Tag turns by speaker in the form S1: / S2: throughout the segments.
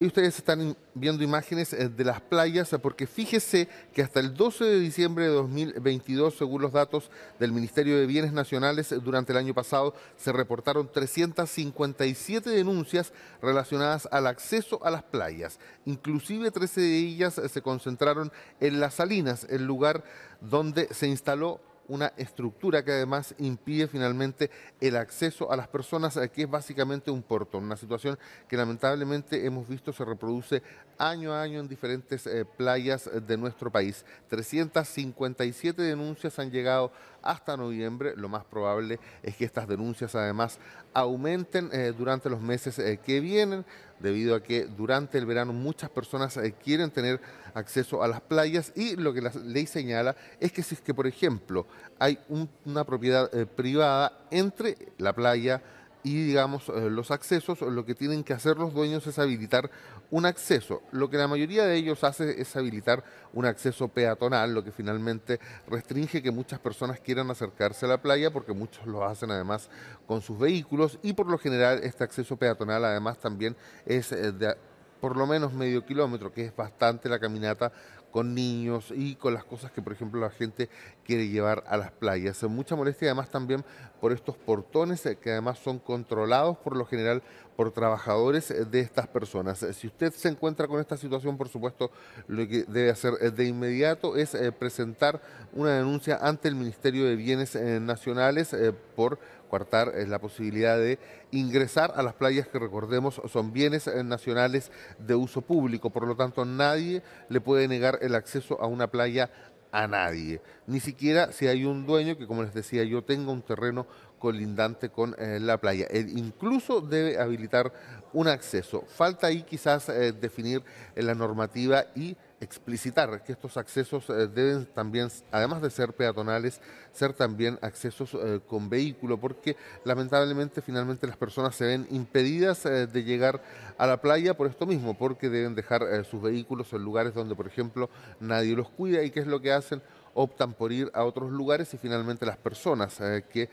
S1: Y ustedes están viendo imágenes de las playas, porque fíjese que hasta el 12 de diciembre de 2022, según los datos del Ministerio de Bienes Nacionales, durante el año pasado se reportaron 357 denuncias relacionadas al acceso a las playas. Inclusive 13 de ellas se concentraron en Las Salinas, el lugar donde se instaló una estructura que además impide finalmente el acceso a las personas, que es básicamente un portón, una situación que lamentablemente hemos visto se reproduce año a año en diferentes playas de nuestro país. 357 denuncias han llegado hasta noviembre. Lo más probable es que estas denuncias además aumenten durante los meses que vienen, debido a que durante el verano muchas personas quieren tener acceso a las playas, y lo que la ley señala es que si es que, por ejemplo, hay una propiedad privada entre la playa y, digamos, los accesos, lo que tienen que hacer los dueños es habilitar un acceso. Lo que la mayoría de ellos hace es habilitar un acceso peatonal, lo que finalmente restringe que muchas personas quieran acercarse a la playa, porque muchos lo hacen además con sus vehículos, y por lo general este acceso peatonal además también es de por lo menos medio kilómetro, que es bastante la caminata con niños y con las cosas que, por ejemplo, la gente quiere llevar a las playas. Mucha molestia además también por estos portones, que además son controlados por lo general por trabajadores de estas personas. Si usted se encuentra con esta situación, por supuesto, lo que debe hacer de inmediato es presentar una denuncia ante el Ministerio de Bienes Nacionales por coartar la posibilidad de ingresar a las playas, que, recordemos, son bienes nacionales de uso público. Por lo tanto, nadie le puede negar el acceso a una playa a nadie, ni siquiera si hay un dueño que, como les decía yo, tenga un terreno colindante con la playa. Él incluso debe habilitar un acceso. Falta ahí quizás definir la normativa y explicitar que estos accesos deben también, además de ser peatonales, ser también accesos con vehículo, porque lamentablemente finalmente las personas se ven impedidas de llegar a la playa por esto mismo, porque deben dejar sus vehículos en lugares donde, por ejemplo, nadie los cuida. ¿Y qué es lo que hacen? Optan por ir a otros lugares, y finalmente las personas que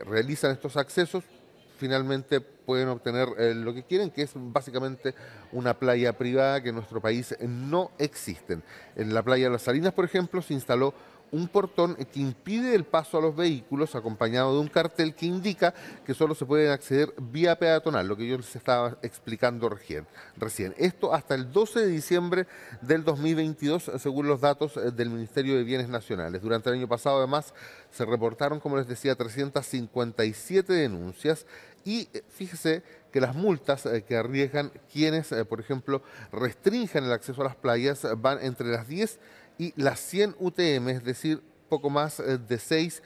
S1: realizan estos accesos finalmente pueden obtener lo que quieren, que es básicamente una playa privada, que en nuestro país no existen. En la playa de Las Salinas, por ejemplo, se instaló un portón que impide el paso a los vehículos, acompañado de un cartel que indica que solo se pueden acceder vía peatonal, lo que yo les estaba explicando recién. Esto hasta el 12 de diciembre del 2022, según los datos del Ministerio de Bienes Nacionales. Durante el año pasado, además, se reportaron, como les decía, 357 denuncias. Y fíjese que las multas que arriesgan quienes, por ejemplo, restringen el acceso a las playas van entre las 10 y las 100 UTM, es decir, poco más de 6,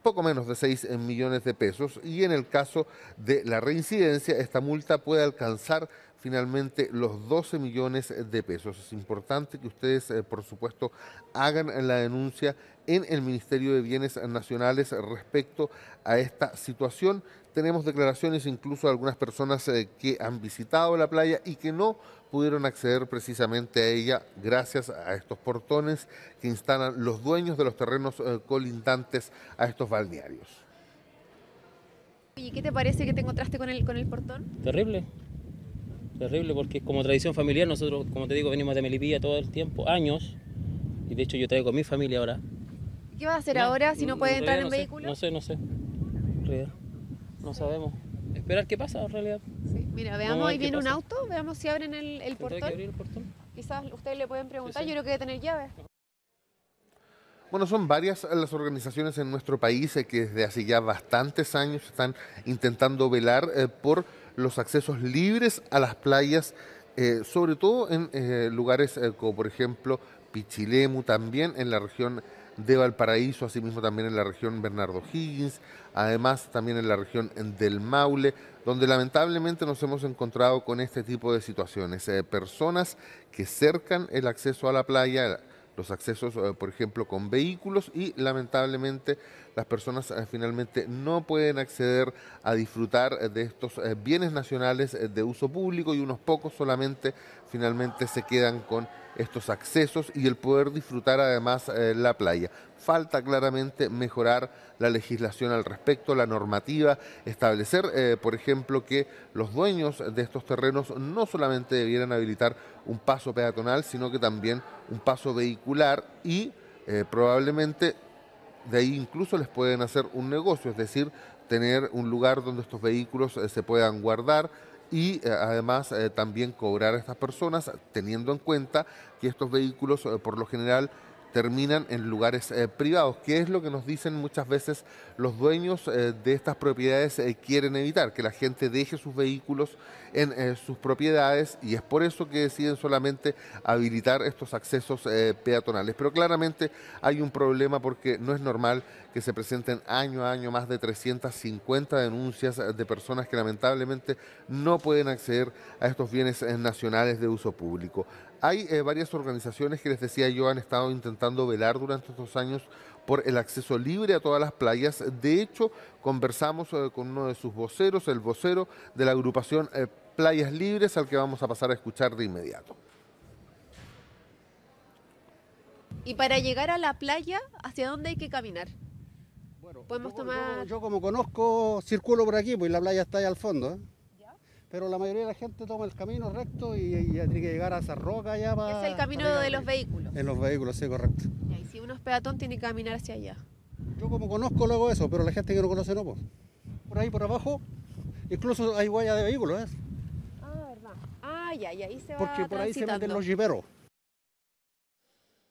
S1: poco menos de 6 millones de pesos. Y en el caso de la reincidencia, esta multa puede alcanzar finalmente los 12 millones de pesos. Es importante que ustedes, por supuesto, hagan la denuncia en el Ministerio de Bienes Nacionales respecto a esta situación. Tenemos declaraciones incluso de algunas personas que han visitado la playa y que no pudieron acceder precisamente a ella gracias a estos portones que instalan los dueños de los terrenos colindantes a estos balnearios.
S2: ¿Y qué te parece que te encontraste con el portón?
S3: Terrible, terrible, porque es como tradición familiar. Nosotros, como te digo, venimos de Melipilla todo el tiempo, años, y de hecho yo traigo con mi familia ahora.
S2: ¿Qué vas a hacer
S3: No,
S2: ahora si no puedes
S3: en
S2: entrar
S3: realidad
S2: en
S3: no sé,
S2: vehículo?
S3: no sé, en realidad, no sabemos. Esperar qué pasa en realidad.
S2: Sí. Mira,
S3: Vamos a
S2: veamos,
S3: ver
S2: ahí
S3: qué
S2: viene un
S3: pasa.
S2: auto, veamos si abren el
S3: ¿Tendrá que
S2: portón.
S3: abrir el portón?
S2: Quizás ustedes le pueden preguntar,
S3: Sí, sí.
S2: yo creo que debe tener llave.
S1: Bueno, son varias las organizaciones en nuestro país que desde hace ya bastantes años están intentando velar por los accesos libres a las playas, sobre todo en lugares como, por ejemplo, Pichilemu, también en la región de Valparaíso, asimismo también en la región Bernardo Higgins, además también en la región del Maule, donde lamentablemente nos hemos encontrado con este tipo de situaciones. Personas que cercan el acceso a la playa, los accesos, por ejemplo, con vehículos, y lamentablemente las personas finalmente no pueden acceder a disfrutar de estos bienes nacionales de uso público, y unos pocos solamente finalmente se quedan con estos accesos y el poder disfrutar además la playa. Falta claramente mejorar la legislación al respecto, la normativa, establecer, por ejemplo, que los dueños de estos terrenos no solamente debieran habilitar un paso peatonal, sino que también un paso vehicular, y probablemente de ahí incluso les pueden hacer un negocio, es decir, tener un lugar donde estos vehículos se puedan guardar y además también cobrar a estas personas, teniendo en cuenta que estos vehículos por lo general terminan en lugares privados, que es lo que nos dicen muchas veces los dueños de estas propiedades. Quieren evitar que la gente deje sus vehículos en sus propiedades, y es por eso que deciden solamente habilitar estos accesos peatonales. Pero claramente hay un problema, porque no es normal que se presenten año a año más de 350 denuncias de personas que lamentablemente no pueden acceder a estos bienes nacionales de uso público. Hay varias organizaciones que, les decía yo, han estado intentando velar durante estos años por el acceso libre a todas las playas. De hecho, conversamos con uno de sus voceros, el vocero de la agrupación Playas Libres, al que vamos a pasar a escuchar de inmediato.
S2: Y para llegar a la playa, ¿hacia dónde hay que caminar?
S4: Bueno,
S2: Podemos tomar...
S4: yo como conozco, circulo por aquí, pues la playa está ahí al fondo, ¿eh? Pero la mayoría de la gente toma el camino recto y tiene que llegar a esa roca allá para...
S2: Es el camino de los vehículos.
S4: En los vehículos, sí, correcto.
S2: Y si uno es peatón, tiene que caminar hacia allá.
S4: Yo como conozco luego eso, pero la gente que no conoce no, pues. Por ahí, por abajo, incluso hay huellas de vehículos, ¿eh?
S2: Ah, verdad. Ah, ya, y ahí se va
S4: Porque por ahí se meten
S2: transitando.
S4: los jiperos.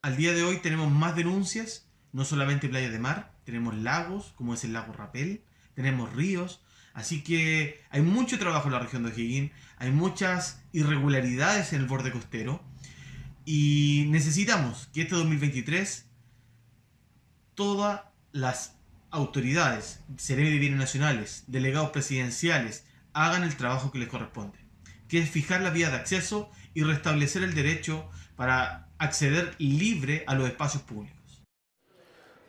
S5: Al día de hoy tenemos más denuncias, no solamente playas de mar, tenemos lagos, como es el lago Rapel, tenemos ríos, así que hay mucho trabajo en la región de O'Higgins, hay muchas irregularidades en el borde costero, y necesitamos que este 2023 todas las autoridades, Seremi de Bienes Nacionales, delegados presidenciales, hagan el trabajo que les corresponde, que es fijar la vía de acceso y restablecer el derecho para acceder libre a los espacios públicos.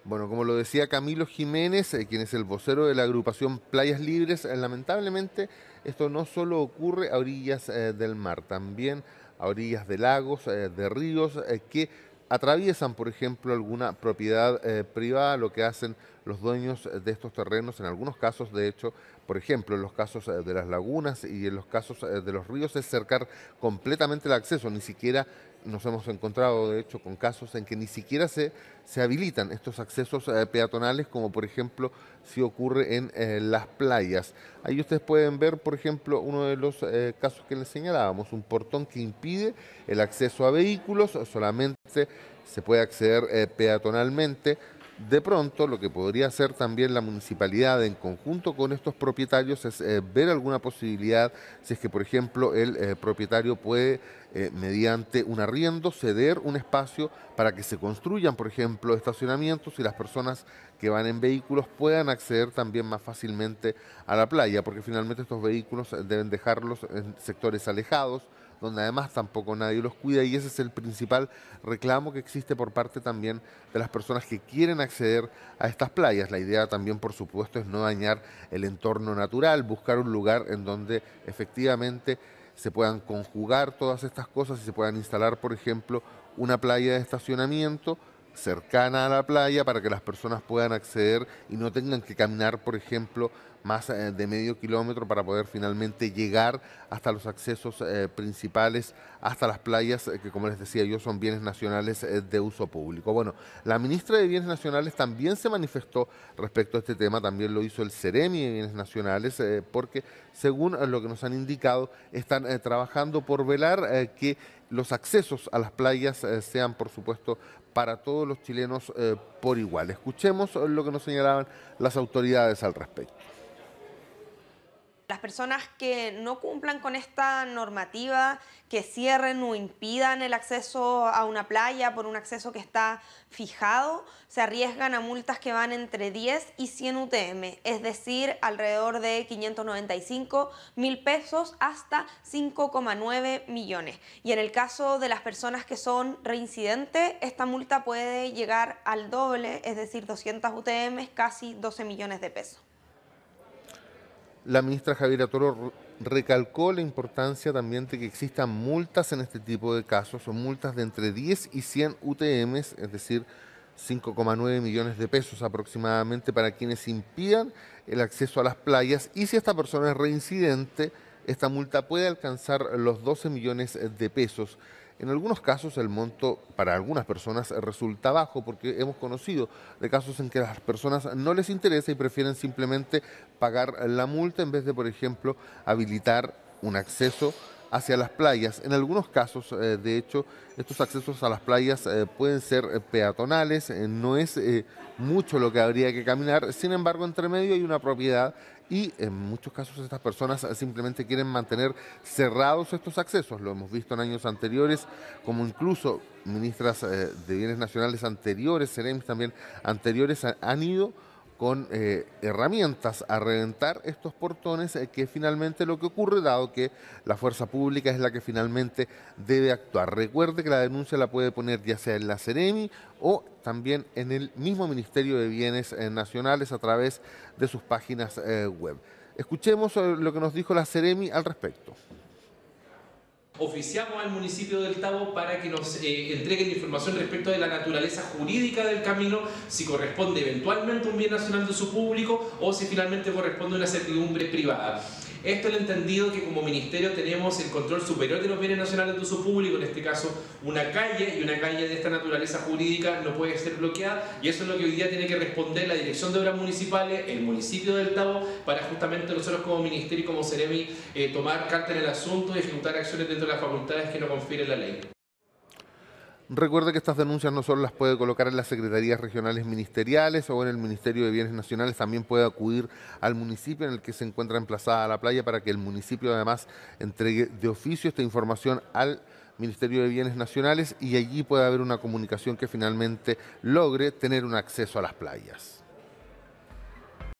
S1: Bueno, como lo decía Camilo Jiménez, quien es el vocero de la agrupación Playas Libres, lamentablemente esto no solo ocurre a orillas del mar, también a orillas de lagos, de ríos, que atraviesan, por ejemplo, alguna propiedad privada. Lo que hacen los dueños de estos terrenos, en algunos casos, de hecho, por ejemplo, en los casos de las lagunas y en los casos de los ríos, es cercar completamente el acceso. Ni siquiera nos hemos encontrado, de hecho, con casos en que ni siquiera se habilitan estos accesos peatonales, como por ejemplo si ocurre en las playas. Ahí ustedes pueden ver, por ejemplo, uno de los casos que les señalábamos, un portón que impide el acceso a vehículos, solamente se puede acceder peatonalmente. De pronto, lo que podría hacer también la municipalidad en conjunto con estos propietarios es ver alguna posibilidad, si es que, por ejemplo, el propietario puede, mediante un arriendo, ceder un espacio para que se construyan, por ejemplo, estacionamientos, y las personas que van en vehículos puedan acceder también más fácilmente a la playa, porque finalmente estos vehículos deben dejarlos en sectores alejados, donde además tampoco nadie los cuida, y ese es el principal reclamo que existe por parte también de las personas que quieren acceder a estas playas. La idea también, por supuesto, es no dañar el entorno natural, buscar un lugar en donde efectivamente se puedan conjugar todas estas cosas y se puedan instalar, por ejemplo, una playa de estacionamiento cercana a la playa para que las personas puedan acceder y no tengan que caminar, por ejemplo, más de medio kilómetro para poder finalmente llegar hasta los accesos principales, hasta las playas, que como les decía yo son bienes nacionales de uso público. Bueno, la ministra de Bienes Nacionales también se manifestó respecto a este tema, también lo hizo el Seremi de Bienes Nacionales, porque según lo que nos han indicado, están trabajando por velar que los accesos a las playas sean, por supuesto, para todos los chilenos por igual. Escuchemos lo que nos señalaban las autoridades al respecto.
S6: Las personas que no cumplan con esta normativa, que cierren o impidan el acceso a una playa por un acceso que está fijado, se arriesgan a multas que van entre 10 y 100 UTM, es decir, alrededor de 595.000 pesos hasta 5,9 millones. Y en el caso de las personas que son reincidentes, esta multa puede llegar al doble, es decir, 200 UTM, casi 12 millones de pesos.
S1: La ministra Javiera Toro recalcó la importancia también de que existan multas en este tipo de casos, son multas de entre 10 y 100 UTMs, es decir, 5,9 millones de pesos aproximadamente para quienes impidan el acceso a las playas, y si esta persona es reincidente, esta multa puede alcanzar los 12 millones de pesos. En algunos casos el monto para algunas personas resulta bajo, porque hemos conocido de casos en que a las personas no les interesa y prefieren simplemente pagar la multa en vez de, por ejemplo, habilitar un acceso hacia las playas. En algunos casos, de hecho, estos accesos a las playas pueden ser peatonales, no es mucho lo que habría que caminar, sin embargo, entre medio hay una propiedad y en muchos casos estas personas simplemente quieren mantener cerrados estos accesos. Lo hemos visto en años anteriores, como incluso ministras de Bienes Nacionales anteriores, seremis también anteriores, han ido con herramientas a reventar estos portones, que finalmente lo que ocurre, dado que la fuerza pública es la que finalmente debe actuar. Recuerde que la denuncia la puede poner ya sea en la Seremi o también en el mismo Ministerio de Bienes Nacionales a través de sus páginas web. Escuchemos lo que nos dijo la Seremi al respecto.
S7: Oficiamos al municipio del Tabo para que nos entreguen información respecto de la naturaleza jurídica del camino, si corresponde eventualmente un bien nacional de uso público o si finalmente corresponde una servidumbre privada. Esto es el entendido que como ministerio tenemos el control superior de los bienes nacionales de uso público, en este caso una calle, y una calle de esta naturaleza jurídica no puede ser bloqueada, y eso es lo que hoy día tiene que responder la Dirección de Obras Municipales, el municipio del Tabo, para justamente nosotros como ministerio y como Seremi tomar carta en el asunto y ejecutar acciones dentro de las facultades que nos confiere la ley.
S1: Recuerde que estas denuncias no solo las puede colocar en las secretarías regionales ministeriales o en el Ministerio de Bienes Nacionales, también puede acudir al municipio en el que se encuentra emplazada la playa para que el municipio además entregue de oficio esta información al Ministerio de Bienes Nacionales y allí puede haber una comunicación que finalmente logre tener un acceso a las playas.